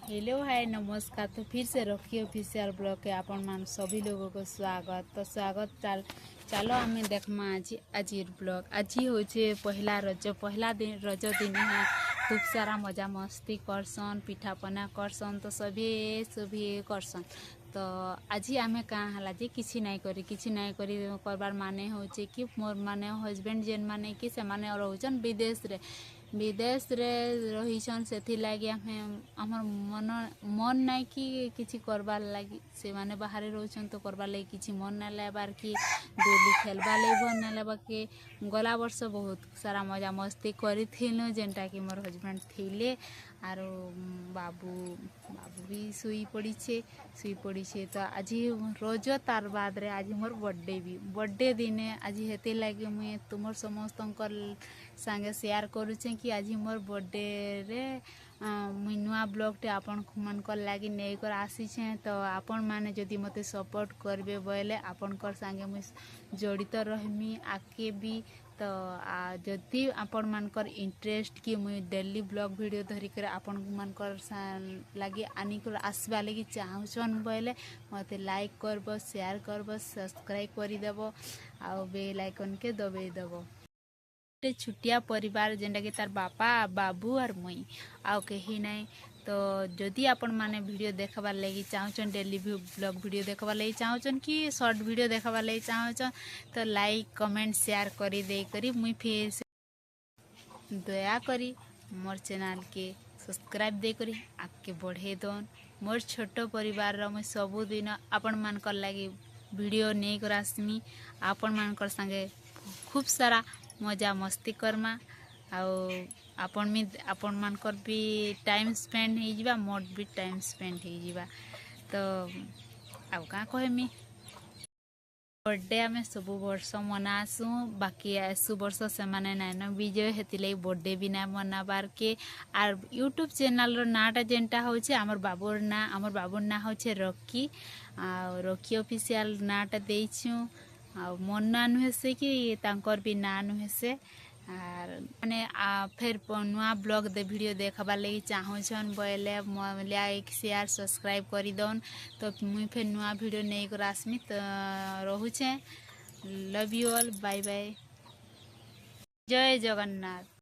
Hello hi नमस्कार। तो फिर से रॉकी ऑफिशियल ब्लॉग के आपण मान सभी लोगों को स्वागत। चलो आम देखमा आज ब्लॉग। आज हूँ पहला दिन रज दिन है खूब सारा मजा मस्ती करसन, पिठापना करसन, तो सभी करसन। तो आज आम कहाँ हला जे किसी नाई करी करबार माने होचे कि मोर माने हस्बैंड जेन माने कि से माने रहउछन विदेश रे रहीछन, से लगी आमर मन नाई कि किसी करबार लगी से माने बाहर रोचन, तो करबार लगी किसी मन ना लेबार कि दोली खेलबार लगी भन ना लेबा के। गला वर्ष बहुत सारा मजा मस्ती करी जेनटा कि मोर हस्बैंड थिले आरो बाबू भी शुई पड़ी छे। तो आज रोज तार बाद रे आज मोर बर्थडे दिने आज हेते लगी मुई तुमर समस्त संगे शेयर करुचे कि आज मोर बर्थडे रे मुई नुआ ब्लॉगटे आपण मानकर लगी नहीं कर आसीछे। तो आपण माने जदि मते सपोर्ट करबे बोले आपनकर संगे मुई जड़ित रहमी आके भी। तो जदि आपण मानकर इंटरेस्ट कि मुई डेली ब्लॉग वीडियो धरी कर आपण मानकर लगी आनी कर आसबा लगी चाहछन बोले मते लाइक करबो, शेयर करबो, सब्सक्राइब करि देबो आ बेल आइकन के दबाई देबो। छुटिया परिवार जेनटा कि तार बापा बाबू और मुई आउ कहीं नहीं। तो जदि आपण माने वीडियो देखबार लगी चाहछन, डेली ब्लॉग वीडियो देखबार लगी चाहछन कि शॉर्ट वीडियो देखबार लगी चाहछन, तो लाइक कमेंट शेयर करी दे करी मुई फिर से दया करी मोर चैनल के सब्सक्राइब दे करी आगे बढ़े दन। मोर छोट परिवार मुई सबुदिन आपण मानकर लगी वीडियो नहीं कर आसमी, आपण मानकर संगे खूब सारा मजा मस्ती करमा आपण मानकर भी टाइम स्पेंड हो जिबा, मोर भी टाइम स्पेंड हो जिबा। तो आउ का कहमी, बर्थडे आमे सब वर्ष मनासु, बाकी आसु वर्ष से माने नाइन विजय हेतिले बर्थडे भी ना मनाबार के। आर यूट्यूब चैनल रो नाटा जेनटा होचे हमर बाबूर ना होचे रॉकी रॉकी ऑफिशियल नाटा देइछु। आ मन ना नुहे से कि तांकर भी ना नुहे से आर माने फिर नुआ ब्लॉग दे वीडियो देखबार लगी चाहछन बोले लाइक शेयर सब्सक्राइब करी दन। तो मुई फिर नुआ वीडियो नहीं कर आसमी। तो रहुचे, love you all, bye bye, जय जगन्नाथ।